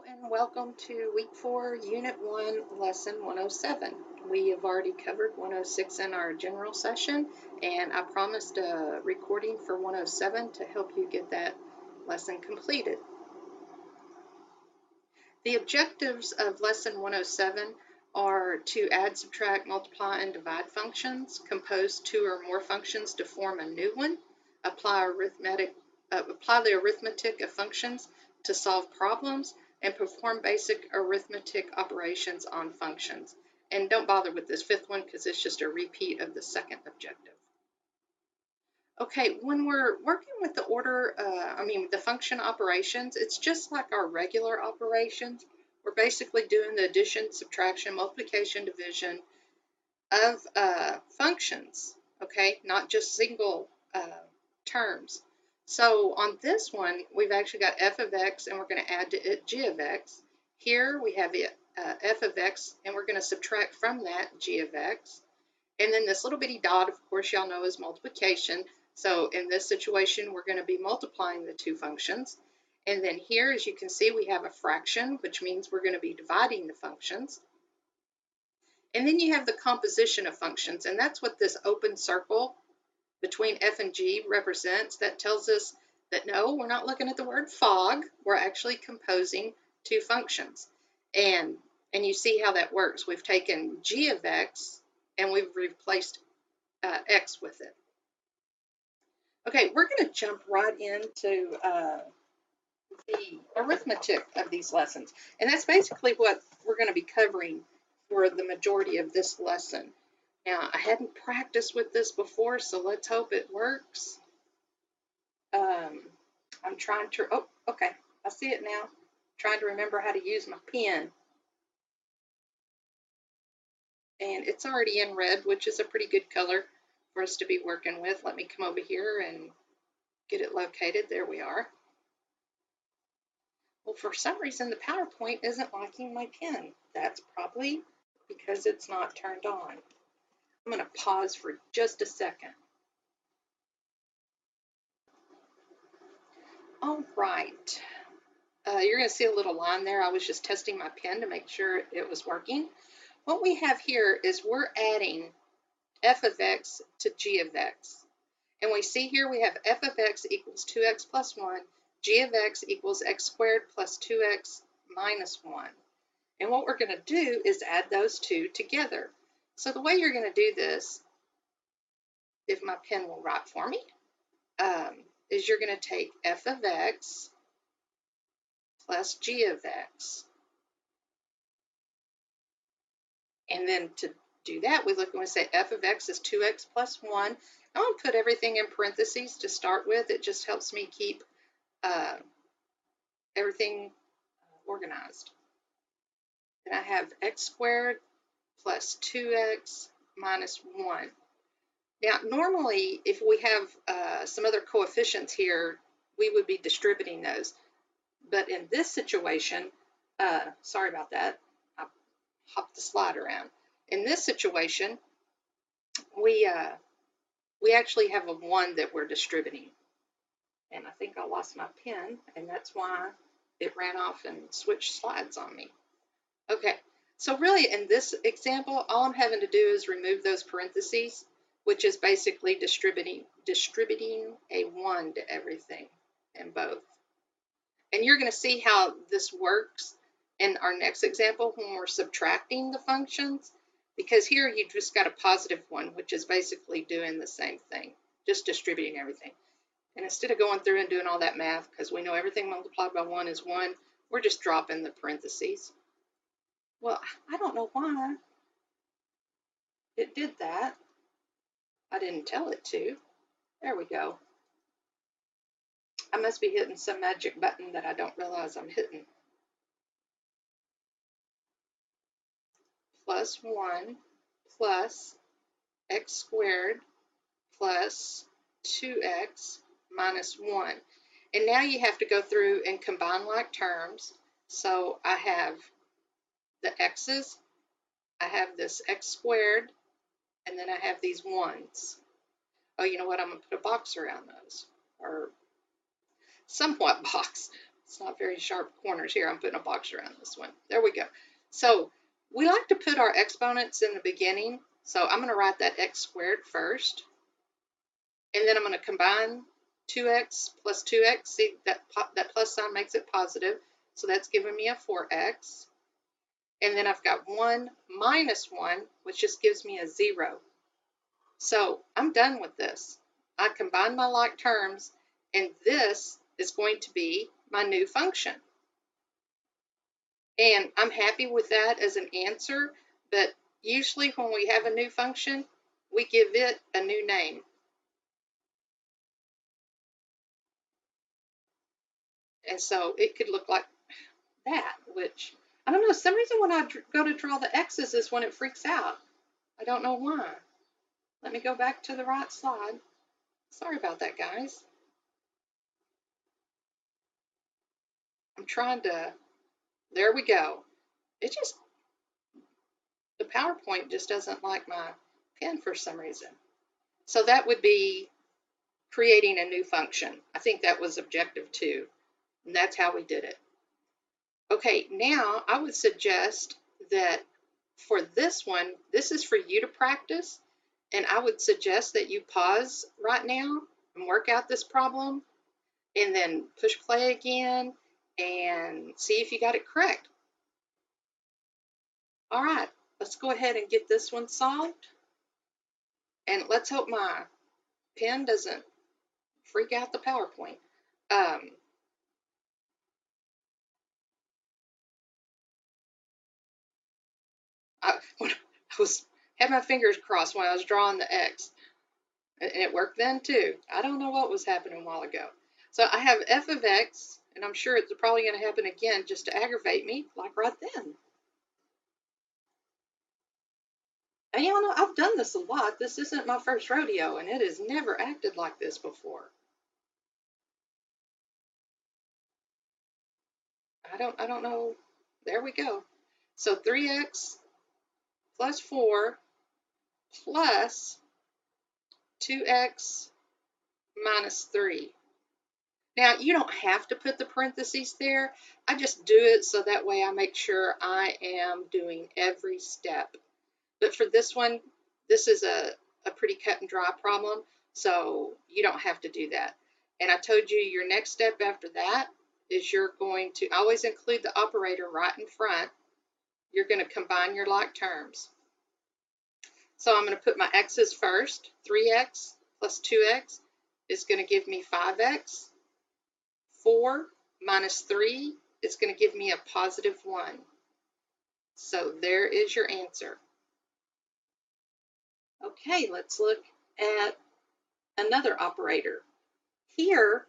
And welcome to Week 4, Unit 1, Lesson 107. We have already covered 106 in our general session, and I promised a recording for 107 to help you get that lesson completed. The objectives of Lesson 107 are to add, subtract, multiply, and divide functions, compose two or more functions to form a new one, apply the arithmetic of functions to solve problems, and perform basic arithmetic operations on functions. And don't bother with this fifth one because it's just a repeat of the second objective. Okay, when we're working with the function operations, it's just like our regular operations. We're basically doing the addition, subtraction, multiplication, division of functions, okay, not just single terms. So on this one, we've actually got f of x, and we're going to add to it g of x. Here we have f of x, and we're going to subtract from that g of x. And then this little bitty dot, of course, y'all know is multiplication. So in this situation, we're going to be multiplying the two functions. And then here, as you can see, we have a fraction, which means we're going to be dividing the functions. And then you have the composition of functions, and that's what this open circle between f and g represents. That tells us that no, we're not looking at the word fog, we're actually composing two functions. And you see how that works. We've taken g of x and we've replaced x with it. Okay, we're going to jump right into the arithmetic of these lessons. And that's basically what we're going to be covering for the majority of this lesson. Now, I hadn't practiced with this before, so let's hope it works. I'm trying to, oh, okay, I see it now. Trying to remember how to use my pen. And it's already in red, which is a pretty good color for us to be working with. Let me come over here and get it located. There we are. Well, for some reason, the PowerPoint isn't liking my pen. That's probably because it's not turned on. I'm going to pause for just a second. All right. You're going to see a little line there. I was just testing my pen to make sure it was working. What we have here is we're adding f of x to g of x. And we see here we have f of x equals 2x plus 1, g of x equals x squared plus 2x minus 1. And what we're going to do is add those two together. So the way you're going to do this, if my pen will write for me, is you're going to take f of x plus g of x. And then to do that, we look and we say f of x is 2x plus 1. I'm going to put everything in parentheses to start with. It just helps me keep everything organized. Then I have x squared plus 2x minus 1. Now, normally, if we have some other coefficients here, we would be distributing those. But in this situation, sorry about that, I hopped the slide around. In this situation, we actually have a 1 that we're distributing. And I think I lost my pen, and that's why it ran off and switched slides on me. Okay, so really in this example, all I'm having to do is remove those parentheses, which is basically distributing a 1 to everything in both. And you're going to see how this works in our next example when we're subtracting the functions, because here you just got a positive 1, which is basically doing the same thing, just distributing everything. And instead of going through and doing all that math, because we know everything multiplied by 1 is 1, we're just dropping the parentheses. Well, I don't know why it did that. I didn't tell it to. There we go. I must be hitting some magic button that I don't realize I'm hitting. Plus 1 plus x squared plus 2x minus 1. And now you have to go through and combine like terms. So I have the x's, I have this x squared, and then I have these 1's. Oh, you know what? I'm going to put a box around those, or somewhat box. It's not not very sharp corners. Here, I'm putting a box around this one. There we go. So we like to put our exponents in the beginning. So I'm going to write that x squared first. And then I'm going to combine 2x plus 2x. See, that plus sign makes it positive. So that's giving me a 4x. And then I've got 1 minus 1, which just gives me a 0. So I'm done with this. I combine my like terms, and this is going to be my new function. And I'm happy with that as an answer, but usually when we have a new function, we give it a new name. And so it could look like that, which, I don't know, for some reason when I go to draw the x's is when it freaks out. I don't know why. Let me go back to the right slide. Sorry about that, guys. I'm trying to, there we go. It just, the PowerPoint just doesn't like my pen for some reason. So that would be creating a new function. I think that was objective 2, and that's how we did it. Okay, now I would suggest that for this one, this is for you to practice, and I would suggest that you pause right now and work out this problem, and then push play again and see if you got it correct. All right, let's go ahead and get this one solved, and let's hope my pen doesn't freak out the PowerPoint. I had my fingers crossed when I was drawing the X, and it worked then too. I don't know what was happening a while ago. So I have f of x, and I'm sure it's probably going to happen again just to aggravate me, like right then. And y'all know I've done this a lot. This isn't my first rodeo, and it has never acted like this before. I don't know. There we go. So 3x plus 4 plus 2x minus 3. Now, you don't have to put the parentheses there. I just do it so that way I make sure I am doing every step. But for this one, this is a pretty cut and dry problem, so you don't have to do that. And I told you your next step after that is you're going to always include the operator right in front. You're going to combine your like terms. So I'm going to put my x's first. 3x plus 2x is going to give me 5x. 4 minus 3 is going to give me a positive 1. So there is your answer. Okay, let's look at another operator. Here,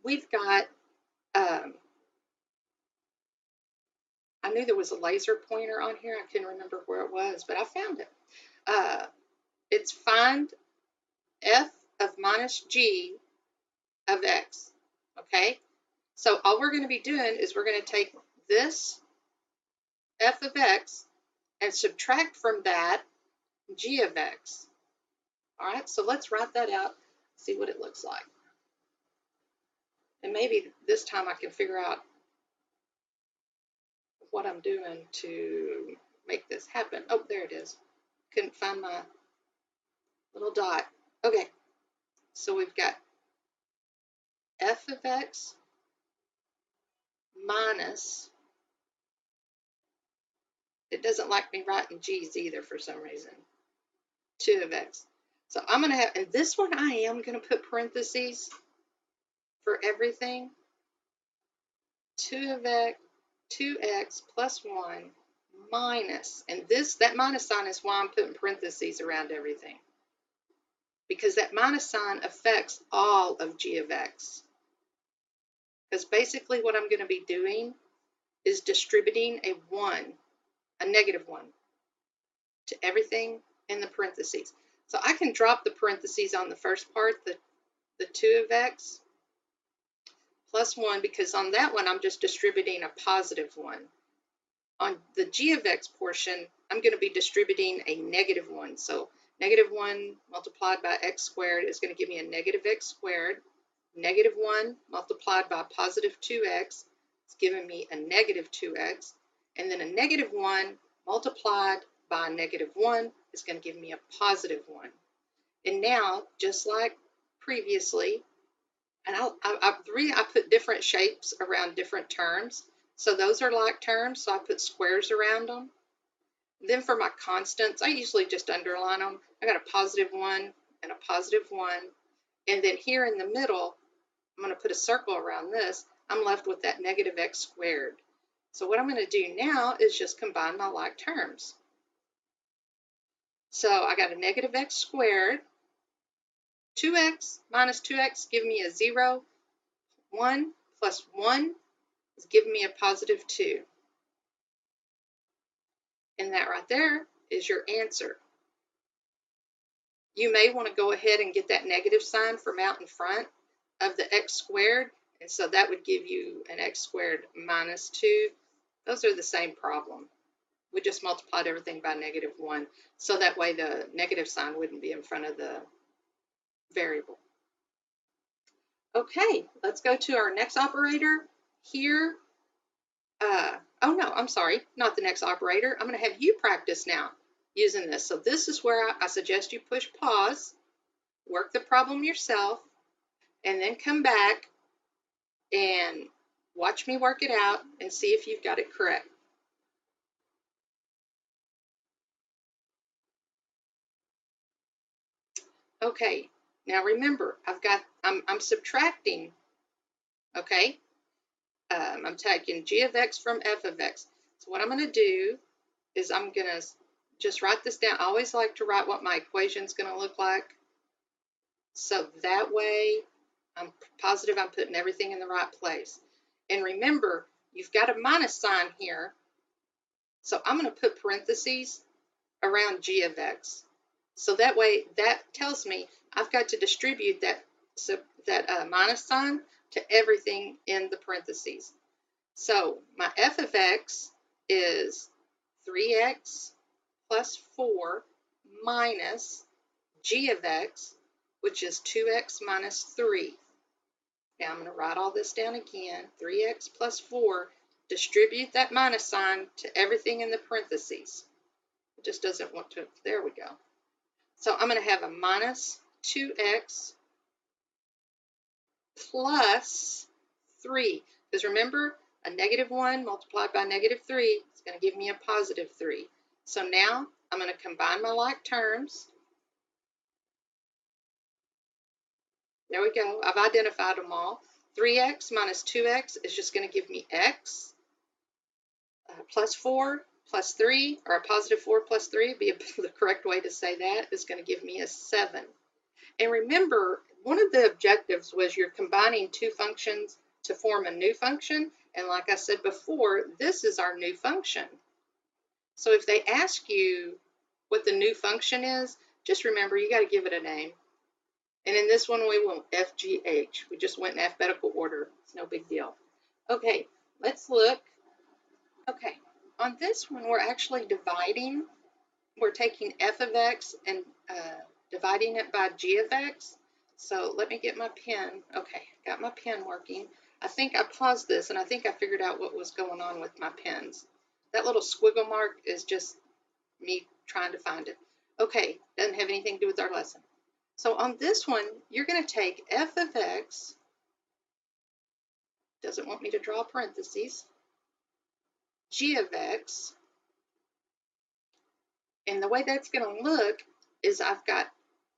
we've got, I knew there was a laser pointer on here. I couldn't remember where it was, but I found it. It's find f of minus g of x, okay? So all we're going to be doing is we're going to take this f of x and subtract from that g of x. All right, so let's write that out, see what it looks like. And maybe this time I can figure out what I'm doing to make this happen. Oh, there it is. Couldn't find my little dot. Okay, so we've got f of x minus, it doesn't like me writing g's either for some reason, 2 of x. So I'm going to have, and this one I am going to put parentheses for everything. 2 of x, 2x plus 1 minus, and that minus sign is why I'm putting parentheses around everything, because that minus sign affects all of g of x. Because basically what I'm going to be doing is distributing a 1, a negative 1, to everything in the parentheses. So I can drop the parentheses on the first part, the 2 of x plus 1, because on that one I'm just distributing a positive 1. On the g of x portion, I'm going to be distributing a negative 1. So negative 1 multiplied by x squared is going to give me a negative x squared. Negative 1 multiplied by positive 2x giving me a negative 2x, and then a negative 1 multiplied by a negative 1 is going to give me a positive 1. And now, just like previously, and I put different shapes around different terms. So those are like terms, so I put squares around them. Then for my constants, I usually just underline them. I got a positive 1 and a positive 1. And then here in the middle, I'm going to put a circle around this. I'm left with that negative x squared. So what I'm going to do now is just combine my like terms. So I got a negative x squared. 2x minus 2x give me a 0. 1 plus 1 is giving me a positive 2. And that right there is your answer. You may want to go ahead and get that negative sign from out in front of the x squared. And so that would give you an x squared minus 2. Those are the same problem. We just multiplied everything by negative 1. So that way the negative sign wouldn't be in front of the variable. Okay, let's go to our next operator here. Oh no, I'm sorry, not the next operator. I'm going to have you practice now using this. So this is where I suggest you push pause, work the problem yourself, and then come back and watch me work it out and see if you've got it correct. Okay, now remember, I'm subtracting, okay? I'm taking g of x from f of x. So what I'm going to do is I'm going to just write this down. I always like to write what my equation is going to look like. So that way I'm positive I'm putting everything in the right place. And remember, you've got a minus sign here. So I'm going to put parentheses around g of x. So that way, that tells me I've got to distribute that minus sign to everything in the parentheses. So my f of x is 3x plus 4 minus g of x, which is 2x minus 3. Now I'm going to write all this down again. 3x plus 4, distribute that minus sign to everything in the parentheses. It just doesn't want to, there we go. So I'm going to have a minus 2x plus 3. Because remember, a negative 1 multiplied by negative 3 is going to give me a positive 3. So now I'm going to combine my like terms. There we go. I've identified them all. 3x minus 2x is just going to give me x. Plus 4 plus 3, or a positive 4 plus 3, be the correct way to say that, is going to give me a 7. And remember, one of the objectives was you're combining two functions to form a new function. And like I said before, this is our new function. So if they ask you what the new function is, just remember you got to give it a name. And in this one, we went FGH. We just went in alphabetical order. It's no big deal. Okay, let's look. Okay, on this one, we're actually dividing. We're taking f of x and dividing it by g of x. So let me get my pen. Okay, got my pen working. I think I paused this and I think I figured out what was going on with my pens. That little squiggle mark is just me trying to find it. Okay, doesn't have anything to do with our lesson. So on this one, you're going to take f of x, doesn't want me to draw parentheses, g of x, and the way that's going to look is I've got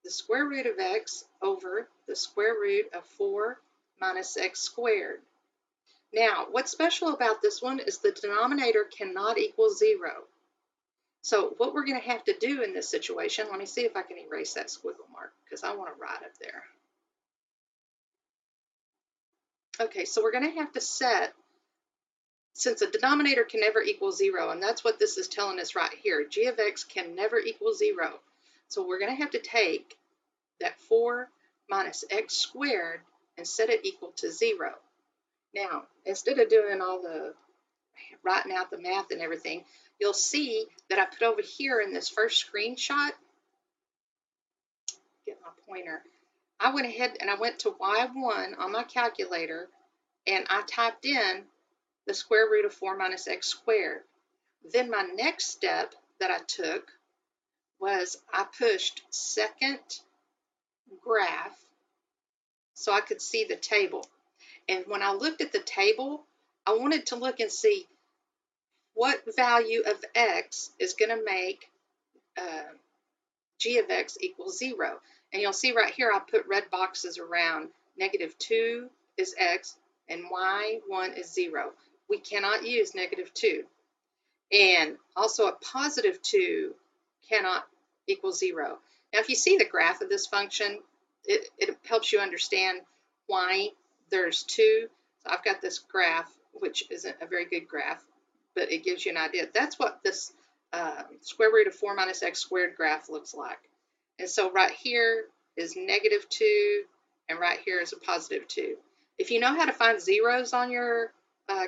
the square root of x over the square root of 4 minus x squared. Now, what's special about this one is the denominator cannot equal 0. So what we're going to have to do in this situation, let me see if I can erase that squiggle mark because I want to write it there. Okay, so we're going to have to set, since a denominator can never equal 0, and that's what this is telling us right here, g of x can never equal 0. So we're going to have to take that 4 minus x squared and set it equal to 0. Now, instead of doing all the writing out the math and everything, you'll see that I put over here in this first screenshot, get my pointer, I went ahead and I went to Y1 on my calculator and I typed in the square root of 4 minus x squared. Then my next step that I took was I pushed second graph so I could see the table. And when I looked at the table, I wanted to look and see what value of x is going to make g of x equals 0. And you'll see right here I put red boxes around. -2 is x and y1 is 0. We cannot use -2. And also a +2 cannot equal 0. Now if you see the graph of this function, it helps you understand why there's 2. So I've got this graph, which isn't a very good graph, but it gives you an idea. That's what this square root of 4 minus x squared graph looks like. And so right here is -2, and right here is a +2. If you know how to find zeros on your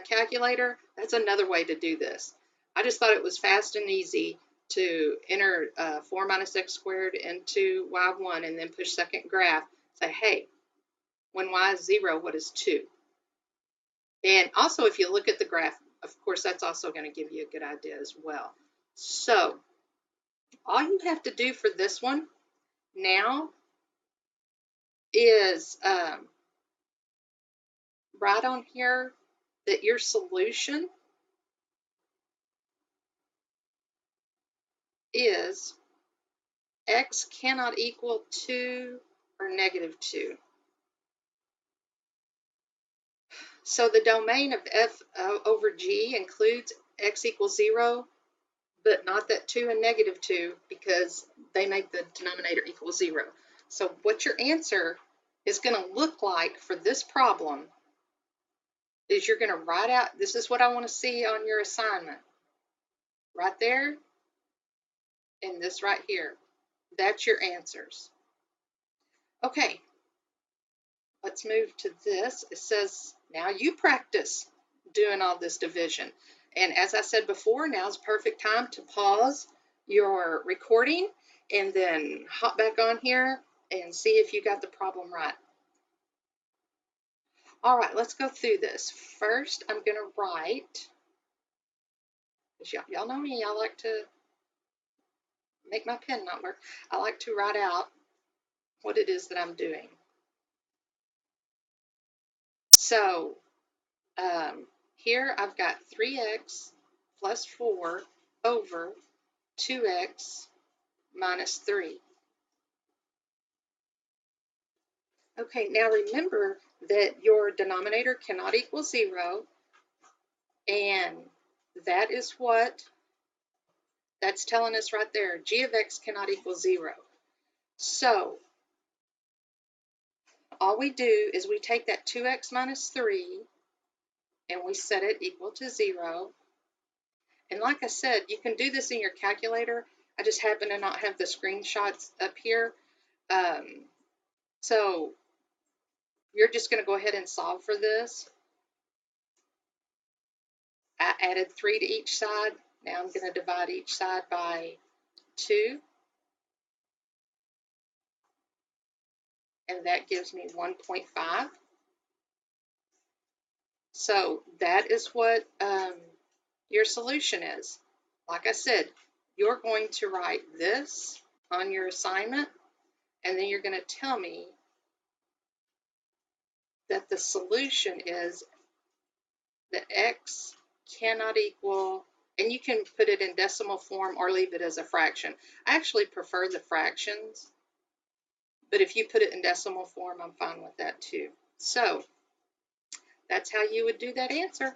calculator, that's another way to do this. I just thought it was fast and easy to enter 4 minus x squared into y1 and then push second graph. Say, hey, when y is 0, what is 2? And also, if you look at the graph, of course, that's also going to give you a good idea as well. So all you have to do for this one now is write on here that your solution is x cannot equal 2 or -2. So the domain of f over g includes x equals 0, but not that 2 and -2 because they make the denominator equal 0. So what your answer is going to look like for this problem is you're going to write out, this is what I want to see on your assignment. Right there and this right here. That's your answers. Okay, let's move to this. It says, now you practice doing all this division. And as I said before, now's the perfect time to pause your recording and then hop back on here and see if you got the problem right. All right, let's go through this. First, I'm going to write, y'all know me, I like to make my pen not work. I like to write out what it is that I'm doing. So here I've got 3x plus 4 over 2x minus 3. Okay, now remember that your denominator cannot equal 0, and that is what that's telling us right there. G of x cannot equal 0. So all we do is we take that 2x minus 3 and we set it equal to 0. And like I said, you can do this in your calculator. I just happen to not have the screenshots up here. So you're just going to go ahead and solve for this. I added 3 to each side. Now I'm going to divide each side by 2. And that gives me 1.5. So that is what your solution is. Like I said, you're going to write this on your assignment, and then you're going to tell me that the solution is that x cannot equal, and you can put it in decimal form or leave it as a fraction. I actually prefer the fractions, but if you put it in decimal form, I'm fine with that too. So that's how you would do that answer.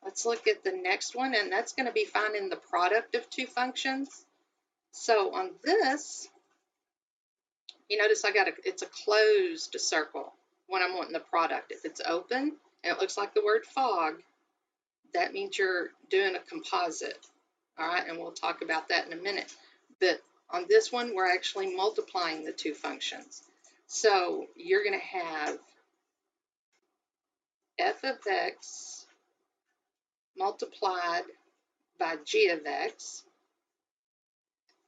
Let's look at the next one, and that's going to be finding the product of two functions. So on this, you notice it's a closed circle when I'm wanting the product. If it's open and it looks like the word fog, that means you're doing a composite. All right, and we'll talk about that in a minute. But on this one, we're actually multiplying the two functions. So you're going to have f of x multiplied by g of x.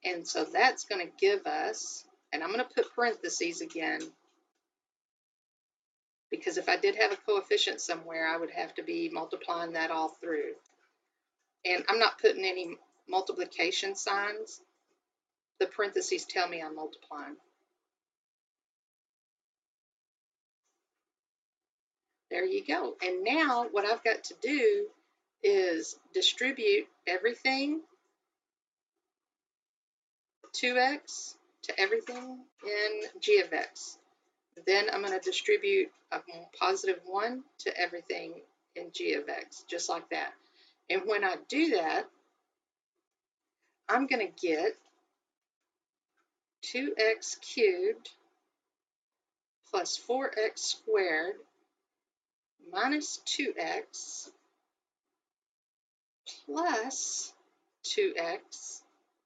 And so that's going to give us, and I'm going to put parentheses again because if I did have a coefficient somewhere, I would have to be multiplying that all through. And I'm not putting any multiplication signs. The parentheses tell me I'm multiplying. There you go. And now what I've got to do is distribute everything 2x to everything in g of x. Then I'm going to distribute a positive 1 to everything in g of x, just like that. And when I do that, I'm going to get 2x cubed plus 4x squared minus 2x plus 2x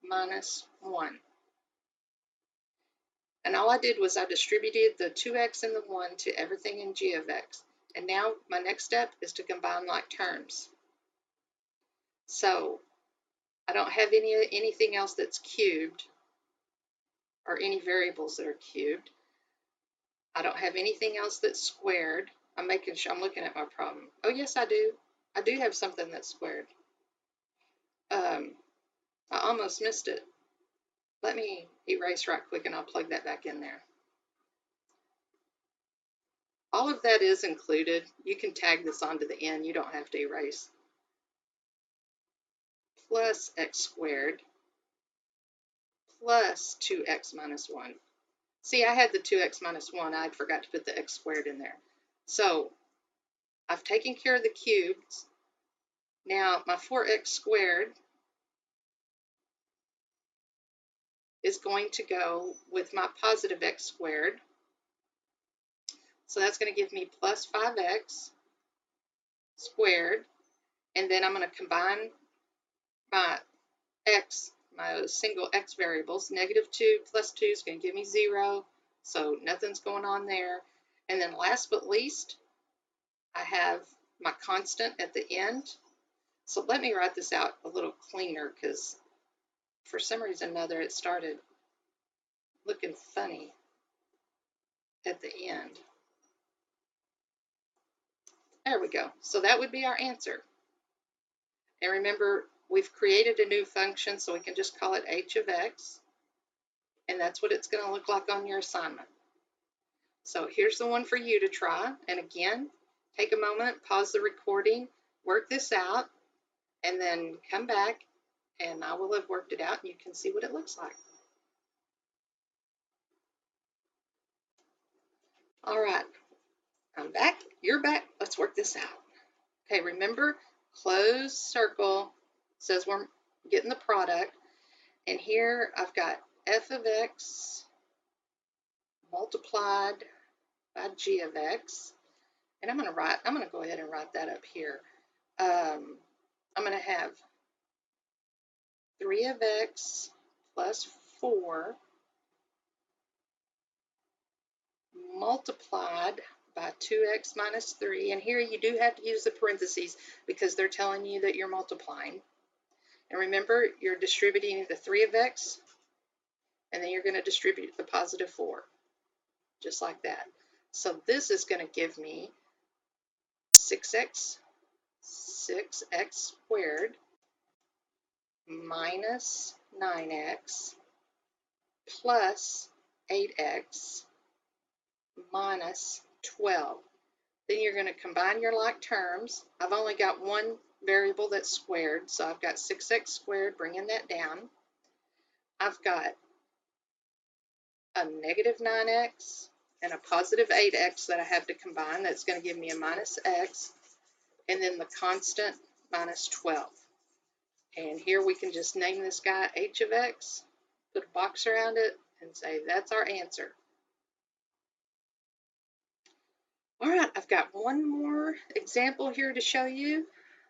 minus 1. And all I did was I distributed the 2x and the 1 to everything in g of x. And now my next step is to combine like terms. So I don't have anything else that's cubed or any variables that are cubed. I don't have anything else that's squared. I'm making sure I'm looking at my problem. Oh yes, I do. I do have something that's squared. I almost missed it. Let me erase right quick and I'll plug that back in there. All of that is included. You can tag this onto the end. You don't have to erase. Plus x squared plus 2x minus 1. See, I had the 2x minus 1. I forgot to put the x squared in there. So I've taken care of the cubes. Now my 4x squared is going to go with my positive x squared. So that's going to give me plus 5x squared. And then I'm going to combine my x, my single x variables. Negative 2 plus 2 is going to give me 0. So nothing's going on there. And then last but least, I have my constant at the end. So let me write this out a little cleaner because for some reason or another it started looking funny at the end. There we go. So that would be our answer. And remember, we've created a new function, so we can just call it h of x. And that's what it's going to look like on your assignment. So here's the one for you to try. And again, take a moment, pause the recording, work this out, and then come back and I will have worked it out and you can see what it looks like. All right, I'm back, you're back, let's work this out. Okay, remember, closed circle says we're getting the product, and here I've got f of x multiplied by g of x, and I'm going to go ahead and write that up here. I'm going to have 3 of x plus 4 multiplied by 2x minus 3. And here you do have to use the parentheses because they're telling you that you're multiplying. And remember, you're distributing the 3 of x, and then you're going to distribute the positive 4, just like that. So this is going to give me 6x squared minus 9x plus 8x minus 12. Then you're going to combine your like terms. I've only got one variable that's squared, so I've got 6x squared, bringing that down. I've got a negative 9x and a positive 8x that I have to combine. That's going to give me a minus x, and then the constant minus 12. And here we can just name this guy h of x, put a box around it, and say that's our answer. All right, I've got one more example here to show you,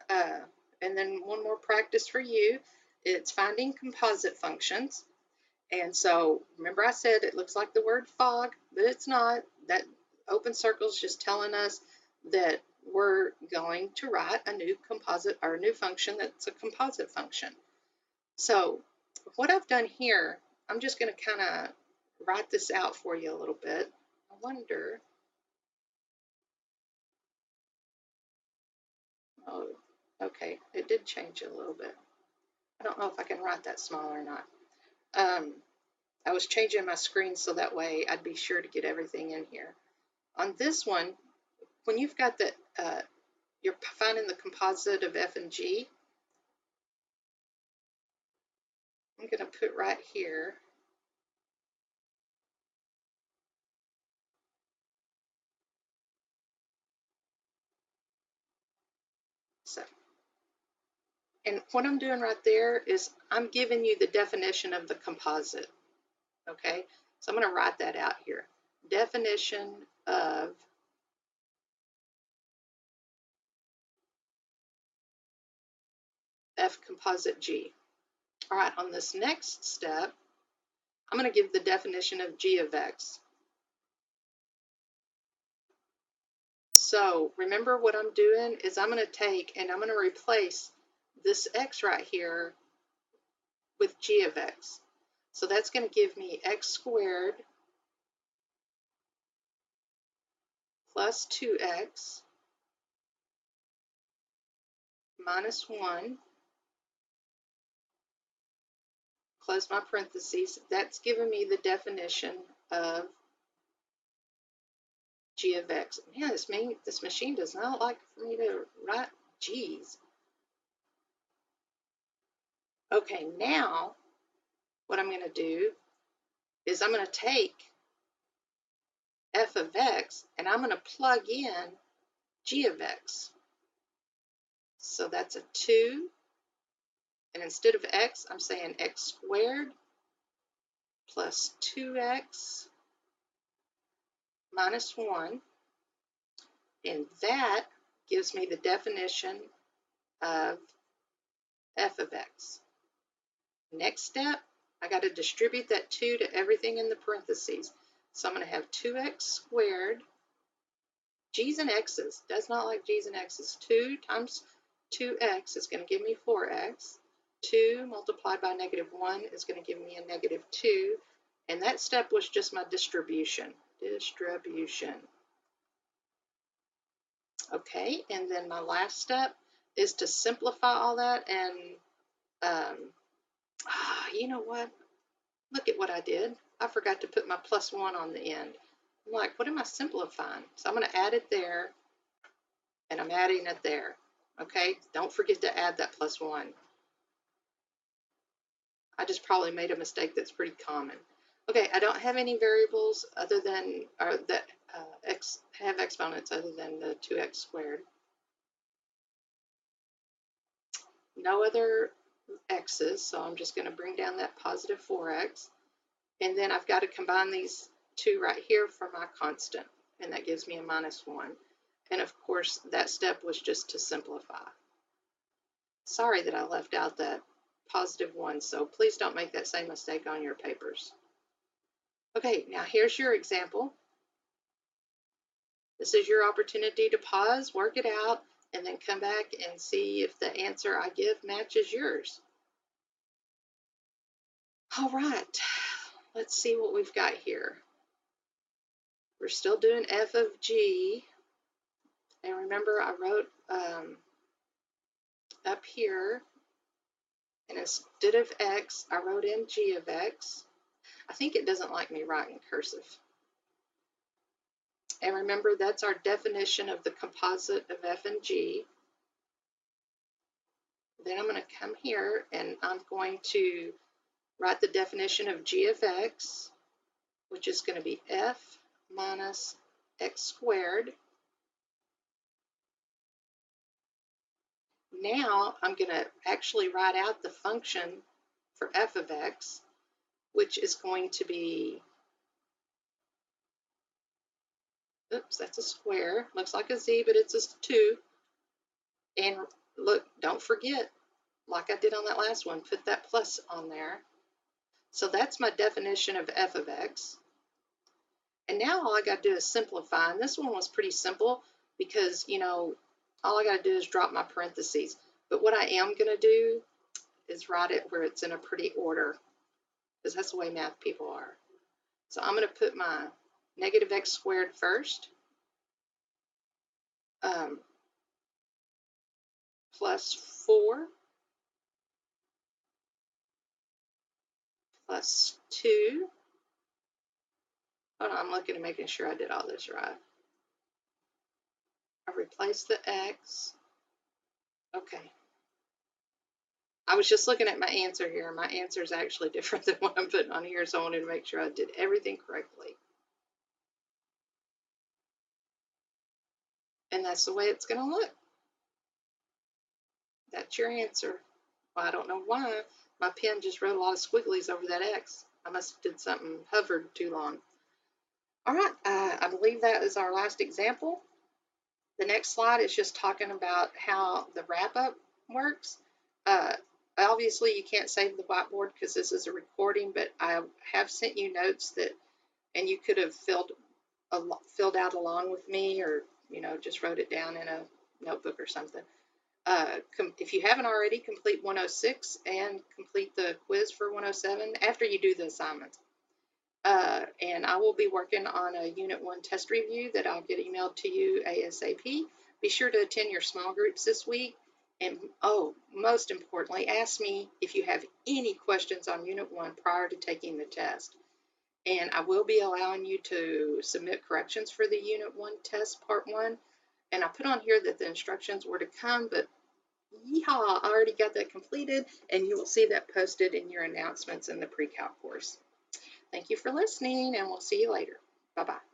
and then one more practice for you. It's finding composite functions. And so remember I said it looks like the word fog, but it's not. That open circle is just telling us that we're going to write a new composite or a new function that's a composite function. So what I've done here, I'm just going to kind of write this out for you a little bit. I wonder Oh, okay, it did change a little bit. I don't know if I can write that small or not. I was changing my screen so that way I'd be sure to get everything in here. On this one, when you've got the, you're finding the composite of F and G, I'm going to put right here. So, and what I'm doing right there is I'm giving you the definition of the composite. Okay, so I'm going to write that out here. Definition of F composite G. All right, on this next step, I'm going to give the definition of G of X. So remember what I'm doing is I'm going to take and I'm going to replace this X right here with G of X. So that's going to give me X squared plus 2X minus 1, close my parentheses. That's giving me the definition of G of X. Man, this machine does not like for me to write G's. Okay, now what I'm going to do is I'm going to take F of X and I'm going to plug in G of X. So that's a 2, and instead of X, I'm saying X squared plus 2X minus 1, and that gives me the definition of F of X. Next step, I got to distribute that 2 to everything in the parentheses. So I'm going to have 2X squared, G's and X's, does not like G's and X's. 2 times 2X is going to give me 4X. 2 multiplied by negative 1 is going to give me a negative 2. And that step was just my distribution. Okay, and then my last step is to simplify all that. And you know what? Look at what I did. I forgot to put my plus 1 on the end. I'm like, what am I simplifying? So I'm going to add it there, and I'm adding it there. Okay, don't forget to add that plus 1. I just probably made a mistake that's pretty common. Okay, I don't have any variables other than, or that have exponents other than the 2x squared. No other x's, so I'm just going to bring down that positive 4x. And then I've got to combine these two right here for my constant, and that gives me a minus 1. And of course, that step was just to simplify. Sorry that I left out that positive 1, so please don't make that same mistake on your papers. Okay, now here's your example. This is your opportunity to pause, work it out, and then come back and see if the answer I give matches yours. All right, let's see what we've got here. We're still doing f of g. And remember, I wrote up here, and instead of x, I wrote in g of x. I think it doesn't like me writing cursive. And remember, that's our definition of the composite of f and g. Then I'm going to come here, and I'm going to write the definition of g of x, which is going to be f minus x squared. Now I'm going to actually write out the function for f of x, which is going to be, oops, that's a square. Looks like a z, but it's a 2. And look, don't forget, like I did on that last one, put that plus on there. So that's my definition of f of x. And now all I got to do is simplify. And this one was pretty simple because, you know, all I got to do is drop my parentheses. But what I am going to do is write it where it's in a pretty order, because that's the way math people are. So I'm going to put my negative x squared first. plus 4 plus 2. Hold on, I'm looking and making sure I did all this right. I replaced the x. Okay. I was just looking at my answer here. My answer is actually different than what I'm putting on here, so I wanted to make sure I did everything correctly. And that's the way it's going to look. That's your answer. Well, I don't know why. My pen just wrote a lot of squigglies over that X. I must have did something, hovered too long. All right, I believe that is our last example. The next slide is just talking about how the WrapUp works. Obviously, you can't save the whiteboard because this is a recording, but I have sent you notes that, and you could have filled out along with me, or just wrote it down in a notebook or something. If you haven't already, complete 106 and complete the quiz for 107 after you do the assignments. And I will be working on a Unit 1 test review that I'll get emailed to you ASAP. Be sure to attend your small groups this week. And most importantly, ask me if you have any questions on Unit 1 prior to taking the test. And I will be allowing you to submit corrections for the Unit 1 test, Part 1. And I put on here that the instructions were to come, but yeehaw, I already got that completed, and you will see that posted in your announcements in the pre-calc course. Thank you for listening, and we'll see you later. Bye-bye.